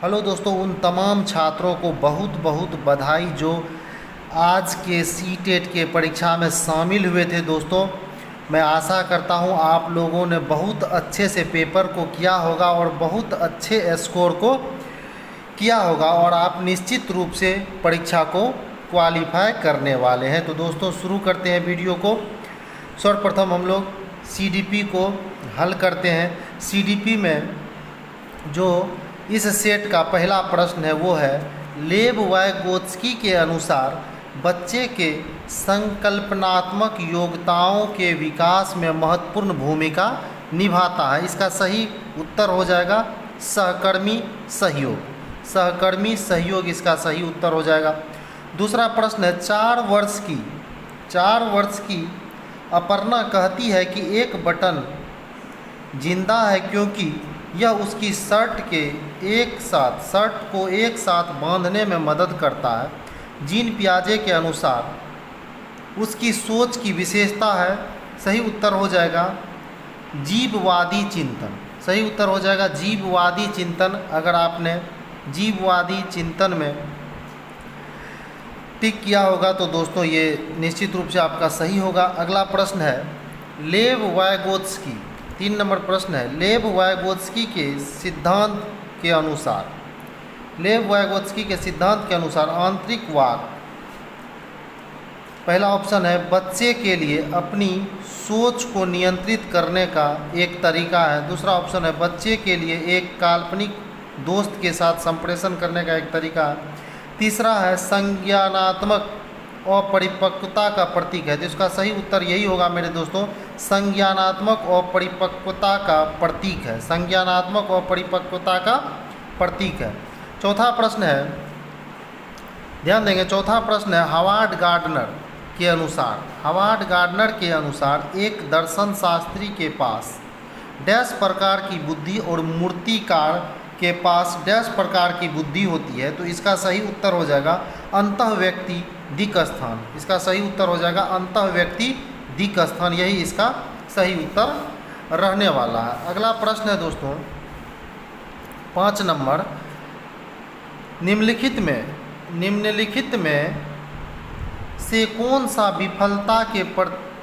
Hello दोस्तों, उन तमाम छात्रों को बहुत बहुत बधाई जो आज के सीटेट के परीक्षा में शामिल हुए थे। दोस्तों, मैं आशा करता हूं आप लोगों ने बहुत अच्छे से पेपर को किया होगा और बहुत अच्छे स्कोर को किया होगा और आप निश्चित रूप से परीक्षा को क्वालिफाई करने वाले हैं। तो दोस्तों, शुरू करते हैं वीडियो को। सर्वप्रथम हम लोग सीडीपी को हल करते हैं। सीडीपी में जो इस सेट का पहला प्रश्न है वो है, लेव वाइगोत्स्की के अनुसार बच्चे के संकल्पनात्मक योग्यताओं के विकास में महत्वपूर्ण भूमिका निभाता है। इसका सही उत्तर हो जाएगा सहकर्मी सहयोग। सहकर्मी सहयोग इसका सही उत्तर हो जाएगा। दूसरा प्रश्न है, 4 वर्ष की अपर्णा कहती है कि एक बटन जिंदा है क्योंकि यह उसकी शर्ट को एक साथ बांधने में मदद करता है। जीन पियाजे के अनुसार उसकी सोच की विशेषता है। सही उत्तर हो जाएगा जीववादी चिंतन। सही उत्तर हो जाएगा जीववादी चिंतन। अगर आपने जीववादी चिंतन में टिक किया होगा तो दोस्तों ये निश्चित रूप से आपका सही होगा। अगला प्रश्न है, लेव वाइगोत्स्की 3 नंबर प्रश्न है, लेव वाइगोत्स्की के सिद्धांत के अनुसार आंतरिक वाक, पहला ऑप्शन है, बच्चे के लिए अपनी सोच को नियंत्रित करने का एक तरीका है। दूसरा ऑप्शन है, बच्चे के लिए एक काल्पनिक दोस्त के साथ संप्रेषण करने का एक तरीका है। तीसरा है, संज्ञानात्मक अपरिपक्वता का प्रतीक है। तो इसका सही उत्तर यही होगा मेरे दोस्तों, संज्ञानात्मक अपरिपक्वता का प्रतीक है। संज्ञानात्मक अपरिपक्वता का प्रतीक है। चौथा प्रश्न है, ध्यान देंगे, चौथा प्रश्न है, हावर्ड गार्डनर के अनुसार एक दर्शन शास्त्री के पास डैश प्रकार की बुद्धि और मूर्तिकार के पास डैश प्रकार की बुद्धि होती है। तो इसका सही उत्तर हो जाएगा अंतःव्यक्ति दिक् स्थान। इसका सही उत्तर हो जाएगा अंतःव्यक्ति दिक् स्थान। यही इसका सही उत्तर रहने वाला है। अगला प्रश्न है दोस्तों 5 नंबर, निम्नलिखित में से कौन सा विफलता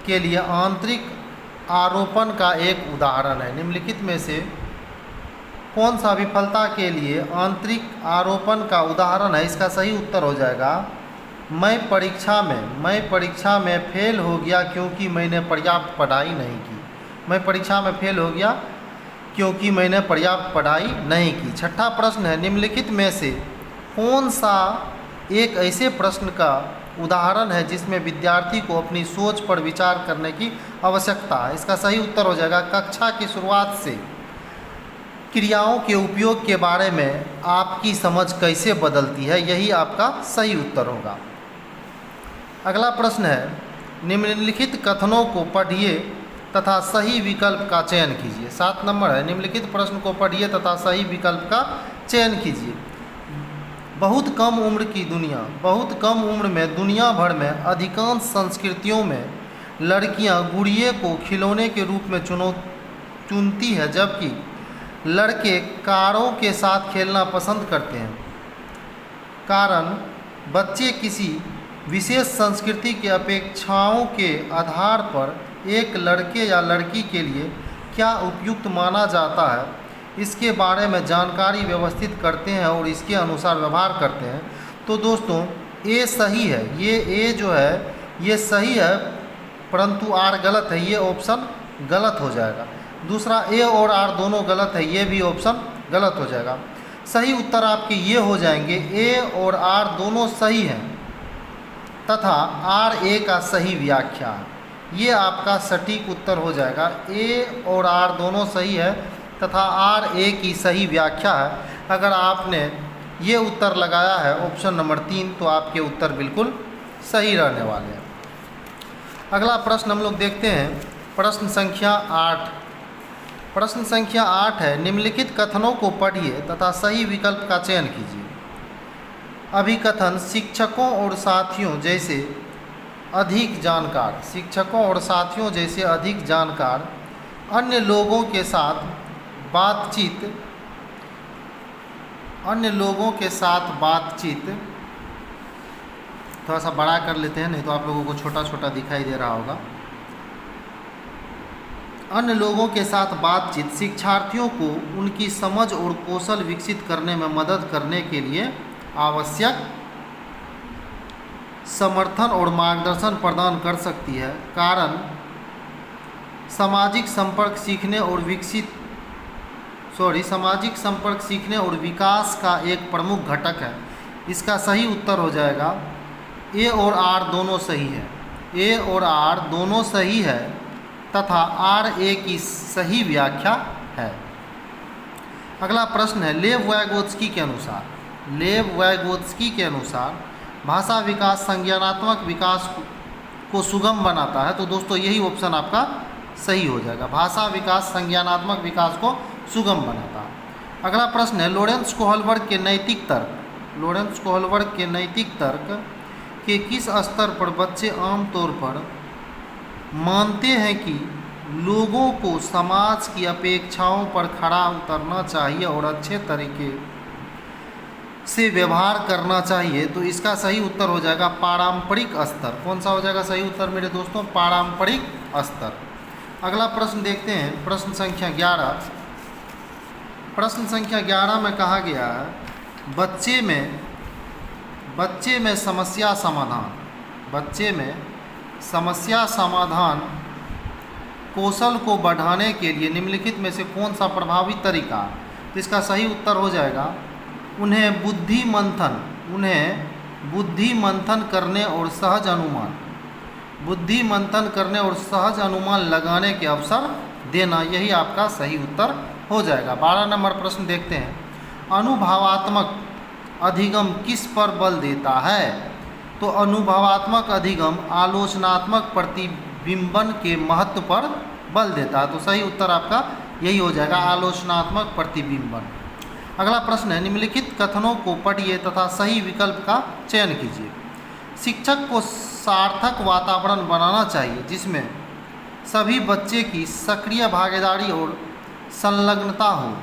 के लिए आंतरिक आरोपण का एक उदाहरण है। निम्नलिखित में से कौन सा विफलता के लिए आंतरिक आरोपण का उदाहरण है। इसका सही उत्तर हो जाएगा, मैं परीक्षा में फेल हो गया क्योंकि मैंने पर्याप्त पढ़ाई नहीं की। मैं परीक्षा में फेल हो गया क्योंकि मैंने पर्याप्त पढ़ाई नहीं की। छठा प्रश्न है, निम्नलिखित में से कौन सा एक ऐसे प्रश्न का उदाहरण है जिसमें विद्यार्थी को अपनी सोच पर विचार करने की आवश्यकता है। इसका सही उत्तर हो जाएगा, कक्षा की शुरुआत से क्रियाओं के उपयोग के बारे में आपकी समझ कैसे बदलती है। यही आपका सही उत्तर होगा। अगला प्रश्न है, निम्नलिखित कथनों को पढ़िए तथा सही विकल्प का चयन कीजिए। 7 नंबर है, निम्नलिखित प्रश्न को पढ़िए तथा सही विकल्प का चयन कीजिए। बहुत कम उम्र में दुनिया भर में अधिकांश संस्कृतियों में लड़कियां गुड़िया को खिलौने के रूप में चुनती है, जबकि लड़के कारों के साथ खेलना पसंद करते हैं। कारण, बच्चे किसी विशेष संस्कृति की अपेक्षाओं के आधार पर एक लड़के या लड़की के लिए क्या उपयुक्त माना जाता है, इसके बारे में जानकारी व्यवस्थित करते हैं और इसके अनुसार व्यवहार करते हैं। तो दोस्तों ए सही है, ये ए जो है ये सही है, परंतु आर गलत है। ये ऑप्शन गलत हो जाएगा। दूसरा ए और आर दोनों गलत है, ये भी ऑप्शन गलत हो जाएगा। सही उत्तर आपके ये हो जाएंगे, ए और आर दोनों सही हैं तथा आर ए का सही व्याख्या है। ये आपका सटीक उत्तर हो जाएगा। ए और आर दोनों सही है तथा आर ए की सही व्याख्या है। अगर आपने ये उत्तर लगाया है ऑप्शन नंबर 3 तो आपके उत्तर बिल्कुल सही रहने वाले हैं। अगला प्रश्न हम लोग देखते हैं, प्रश्न संख्या 8। प्रश्न संख्या 8 है, निम्नलिखित कथनों को पढ़िए तथा सही विकल्प का चयन कीजिए। अभिकथन, शिक्षकों और साथियों जैसे अधिक जानकार अन्य लोगों के साथ बातचीत अन्य लोगों के साथ बातचीत, थोड़ा सा बड़ा कर लेते हैं नहीं तो आप लोगों को छोटा छोटा दिखाई दे रहा होगा। अन्य लोगों के साथ बातचीत शिक्षार्थियों को उनकी समझ और कौशल विकसित करने में मदद करने के लिए आवश्यक समर्थन और मार्गदर्शन प्रदान कर सकती है। कारण सामाजिक संपर्क सीखने और विकास का एक प्रमुख घटक है। इसका सही उत्तर हो जाएगा ए और आर दोनों सही है। ए और आर दोनों सही है तथा आर ए की सही व्याख्या है। अगला प्रश्न है लेव वाइगोत्स्की के अनुसार भाषा विकास संज्ञानात्मक विकास को सुगम बनाता है। तो दोस्तों यही ऑप्शन आपका सही हो जाएगा, भाषा विकास संज्ञानात्मक विकास को सुगम बनाता है। अगला प्रश्न है लोरेंस कोहलबर्ग के नैतिक तर्क के किस स्तर पर बच्चे आमतौर पर मानते हैं कि लोगों को समाज की अपेक्षाओं पर खरा उतरना चाहिए और अच्छे तरीके से व्यवहार करना चाहिए। तो इसका सही उत्तर हो जाएगा पारंपरिक स्तर। कौन सा हो जाएगा सही उत्तर मेरे दोस्तों? पारंपरिक स्तर। अगला प्रश्न देखते हैं, प्रश्न संख्या 11। प्रश्न संख्या 11 में कहा गया है बच्चे में समस्या समाधान कौशल को बढ़ाने के लिए निम्नलिखित में से कौन सा प्रभावी तरीका? तो इसका सही उत्तर हो जाएगा उन्हें बुद्धि मंथन करने और सहज अनुमान लगाने के अवसर देना। यही आपका सही उत्तर हो जाएगा। 12 नंबर प्रश्न देखते हैं, अनुभवात्मक अधिगम किस पर बल देता है? तो अनुभवात्मक अधिगम आलोचनात्मक प्रतिबिंबन के महत्व पर बल देता है। तो सही उत्तर आपका यही हो जाएगा, आलोचनात्मक प्रतिबिंबन। अगला प्रश्न है निम्नलिखित कथनों को पढ़िए तथा सही विकल्प का चयन कीजिए। शिक्षक को सार्थक वातावरण बनाना चाहिए जिसमें सभी बच्चे की सक्रिय भागीदारी और संलग्नता हो।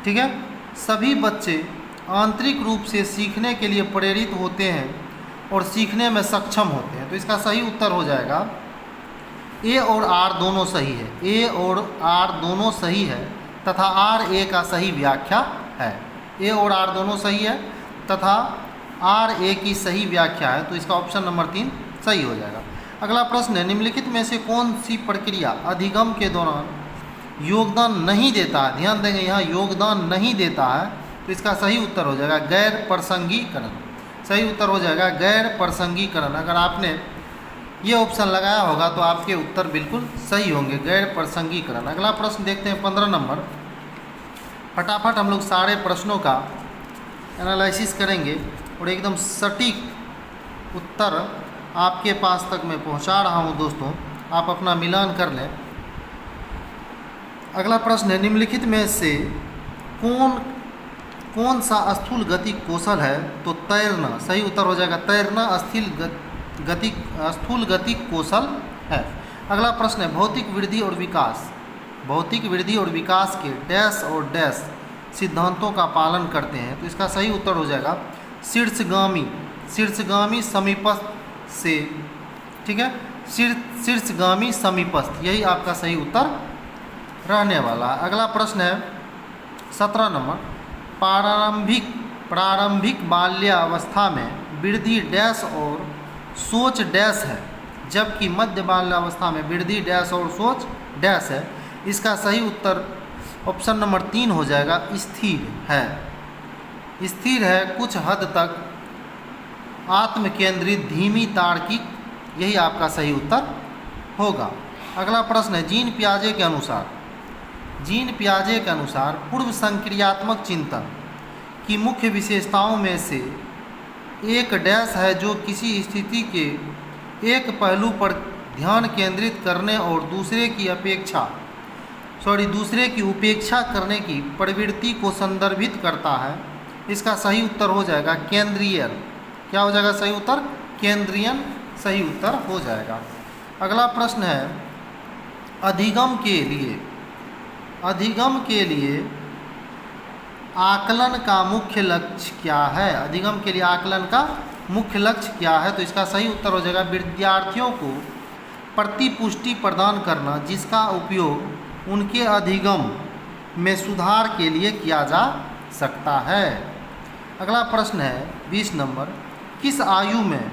ठीक है, सभी बच्चे आंतरिक रूप से सीखने के लिए प्रेरित होते हैं और सीखने में सक्षम होते हैं। तो इसका सही उत्तर हो जाएगा ए और आर दोनों सही है। ए और आर दोनों सही है तथा आर ए का सही व्याख्या है। ए और आर दोनों सही है तथा आर ए की सही व्याख्या है। तो इसका ऑप्शन नंबर 3 सही हो जाएगा। अगला प्रश्न है निम्नलिखित में से कौन सी प्रक्रिया अधिगम के दौरान योगदान नहीं देता है? ध्यान देंगे यहाँ योगदान नहीं देता है। तो इसका सही उत्तर हो जाएगा गैर प्रसंगीकरण। सही उत्तर हो जाएगा गैर प्रसंगीकरण। अगर आपने ये ऑप्शन लगाया होगा तो आपके उत्तर बिल्कुल सही होंगे, गैर प्रसंगीकरण। अगला प्रश्न देखते हैं 15 नंबर। फटाफट हम लोग सारे प्रश्नों का एनालिसिस करेंगे और एकदम सटीक उत्तर आपके पास तक मैं पहुंचा रहा हूं दोस्तों, आप अपना मिलान कर लें। अगला प्रश्न है निम्नलिखित में से कौन सा स्थूल गतिक कौशल है? तो तैरना। सही उत्तर हो जाएगा तैरना स्थूल गतिक कौशल है। अगला प्रश्न है भौतिक वृद्धि और विकास के डैश और डैश सिद्धांतों का पालन करते हैं। तो इसका सही उत्तर हो जाएगा शीर्षगामी समीपस्थ से। ठीक है, शीर्षगामी समीपस्थ, यही आपका सही उत्तर रहने वाला है। अगला प्रश्न है 17 नंबर। प्रारंभिक बाल्यावस्था में वृद्धि डैश और सोच डैश है जबकि मध्य बाल्यावस्था में वृद्धि डैश और सोच डैश है। इसका सही उत्तर ऑप्शन नंबर 3 हो जाएगा स्थिर है कुछ हद तक आत्म केंद्रित धीमी तार्किक, यही आपका सही उत्तर होगा। अगला प्रश्न है जीन पियाजे के अनुसार पूर्व संक्रियात्मक चिंतन की मुख्य विशेषताओं में से एक डैश है जो किसी स्थिति के एक पहलू पर ध्यान केंद्रित करने और दूसरे की उपेक्षा करने की प्रवृत्ति को संदर्भित करता है। इसका सही उत्तर हो जाएगा केंद्रीयन। क्या हो जाएगा सही उत्तर? केंद्रीयन सही उत्तर हो जाएगा। अगला प्रश्न है अधिगम के लिए आकलन का मुख्य लक्ष्य क्या है? अधिगम के लिए आकलन का मुख्य लक्ष्य क्या है? तो इसका सही उत्तर हो जाएगा विद्यार्थियों को प्रतिपुष्टि प्रदान करना, जिसका उपयोग उनके अधिगम में सुधार के लिए किया जा सकता है। अगला प्रश्न है 20 नंबर, किस आयु में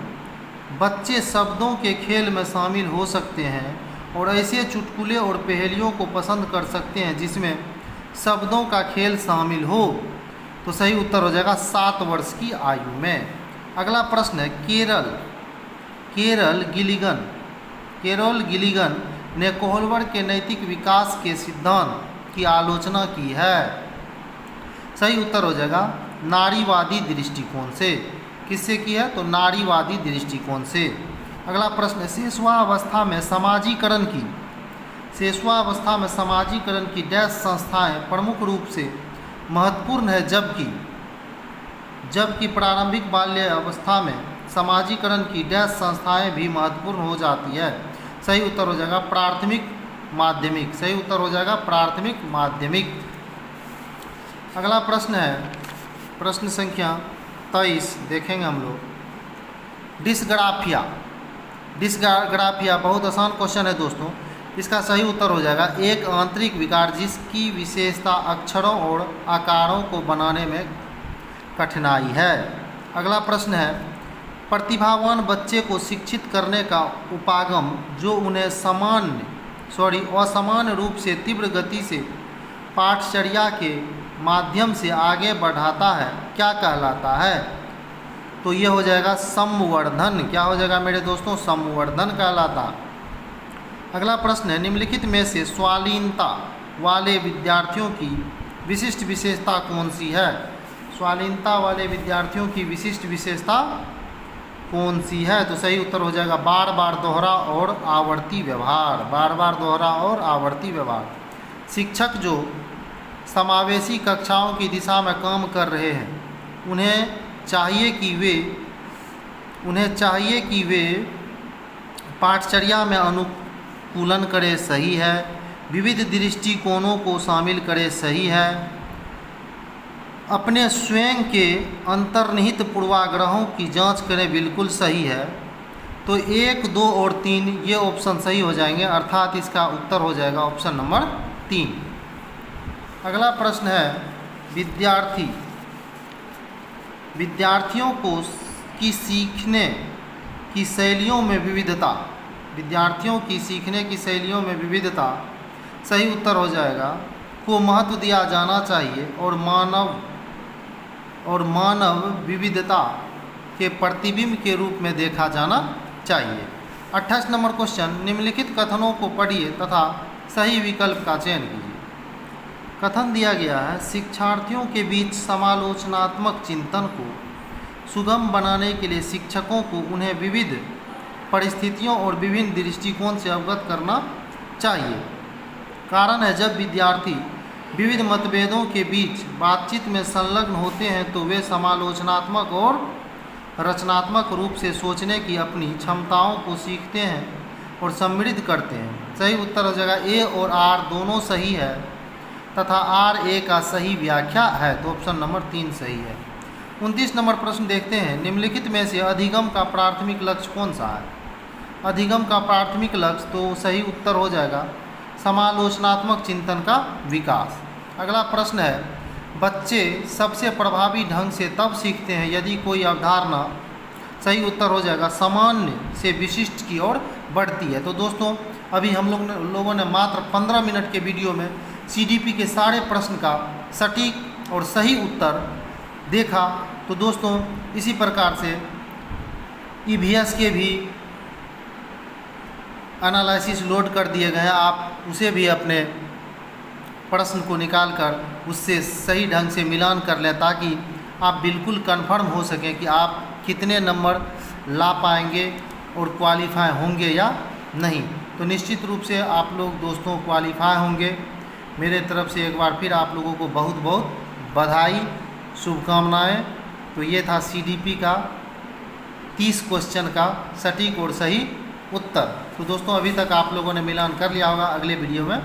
बच्चे शब्दों के खेल में शामिल हो सकते हैं और ऐसे चुटकुले और पहेलियों को पसंद कर सकते हैं जिसमें शब्दों का खेल शामिल हो? तो सही उत्तर हो जाएगा 7 वर्ष की आयु में। अगला प्रश्न है केरोल गिलिगन ने कोहलवर के नैतिक विकास के सिद्धांत की आलोचना की है। सही उत्तर हो जाएगा नारीवादी दृष्टिकोण से। किससे की है? तो नारीवादी दृष्टिकोण से। अगला प्रश्न, शेषवावस्था में समाजीकरण की डैश संस्थाएं प्रमुख रूप से महत्वपूर्ण है, जबकि प्रारंभिक बाल्य अवस्था में समाजीकरण की डैश संस्थाएं भी महत्वपूर्ण हो जाती है। सही उत्तर हो जाएगा प्राथमिक माध्यमिक। सही उत्तर हो जाएगा प्राथमिक माध्यमिक। अगला प्रश्न है प्रश्न संख्या 23, देखेंगे हम लोग। डिस्ग्राफिया बहुत आसान क्वेश्चन है दोस्तों। इसका सही उत्तर हो जाएगा एक आंतरिक विकार जिसकी विशेषता अक्षरों और आकारों को बनाने में कठिनाई है। अगला प्रश्न है, प्रतिभावान बच्चे को शिक्षित करने का उपागम जो उन्हें असामान्य रूप से तीव्र गति से पाठचर्या के माध्यम से आगे बढ़ाता है, क्या कहलाता है? तो ये हो जाएगा संवर्धन। क्या हो जाएगा मेरे दोस्तों? संवर्धन कहलाता। अगला प्रश्न है, निम्नलिखित में से स्वालीनता वाले विद्यार्थियों की विशिष्ट विशेषता कौन सी है? स्वालीनता वाले विद्यार्थियों की विशिष्ट विशेषता कौन सी है? तो सही उत्तर हो जाएगा बार बार दोहरा और आवर्ती व्यवहार। बार बार दोहरा और आवर्ती व्यवहार। शिक्षक जो समावेशी कक्षाओं की दिशा में काम कर रहे हैं, उन्हें चाहिए कि वे पाठचर्या में अनुकूलन करें, सही है। विविध दृष्टिकोणों को शामिल करें, सही है। अपने स्वयं के अंतर्निहित पूर्वाग्रहों की जांच करें, बिल्कुल सही है। तो 1, 2 और 3 ये ऑप्शन सही हो जाएंगे, अर्थात इसका उत्तर हो जाएगा ऑप्शन नंबर 3। अगला प्रश्न है, विद्यार्थियों की सीखने की शैलियों में विविधता। विद्यार्थियों की सीखने की शैलियों में विविधता, सही उत्तर हो जाएगा, को महत्व दिया जाना चाहिए और मानव विविधता के प्रतिबिंब के रूप में देखा जाना चाहिए। 28 नंबर क्वेश्चन, निम्नलिखित कथनों को पढ़िए तथा सही विकल्प का चयन कीजिए। कथन दिया गया है, शिक्षार्थियों के बीच समालोचनात्मक चिंतन को सुगम बनाने के लिए शिक्षकों को उन्हें विविध परिस्थितियों और विभिन्न दृष्टिकोण से अवगत करना चाहिए। कारण है, जब विद्यार्थी विविध मतभेदों के बीच बातचीत में संलग्न होते हैं तो वे समालोचनात्मक और रचनात्मक रूप से सोचने की अपनी क्षमताओं को सीखते हैं और समृद्ध करते हैं। सही उत्तर हो जाएगा ए और आर दोनों सही है तथा आर ए का सही व्याख्या है, तो ऑप्शन नंबर 3 सही है। 29 नंबर प्रश्न देखते हैं, निम्नलिखित में से अधिगम का प्राथमिक लक्ष्य कौन सा है? अधिगम का प्राथमिक लक्ष्य, तो सही उत्तर हो जाएगा समालोचनात्मक चिंतन का विकास। अगला प्रश्न है, बच्चे सबसे प्रभावी ढंग से तब सीखते हैं यदि कोई अवधारणा, सही उत्तर हो जाएगा सामान्य से विशिष्ट की ओर बढ़ती है। तो दोस्तों अभी हम लोगों ने मात्र 15 मिनट के वीडियो में सीडीपी के सारे प्रश्न का सटीक और सही उत्तर देखा। तो दोस्तों इसी प्रकार से ईवीएस के भी एनालिसिस लोड कर दिए गए हैं, आप उसे भी अपने प्रश्न को निकाल कर उससे सही ढंग से मिलान कर लें ताकि आप बिल्कुल कंफर्म हो सकें कि आप कितने नंबर ला पाएंगे और क्वालिफाई होंगे या नहीं। तो निश्चित रूप से आप लोग दोस्तों क्वालिफाई होंगे। मेरे तरफ से एक बार फिर आप लोगों को बहुत बहुत बधाई, शुभकामनाएं। तो ये था सीडीपी का 30 क्वेश्चन का सटीक और सही उत्तर। तो दोस्तों अभी तक आप लोगों ने मिलान कर लिया होगा। अगले वीडियो में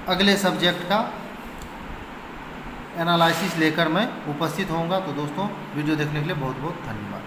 अगले सब्जेक्ट का एनालिसिस लेकर मैं उपस्थित होऊंगा। तो दोस्तों वीडियो देखने के लिए बहुत बहुत धन्यवाद।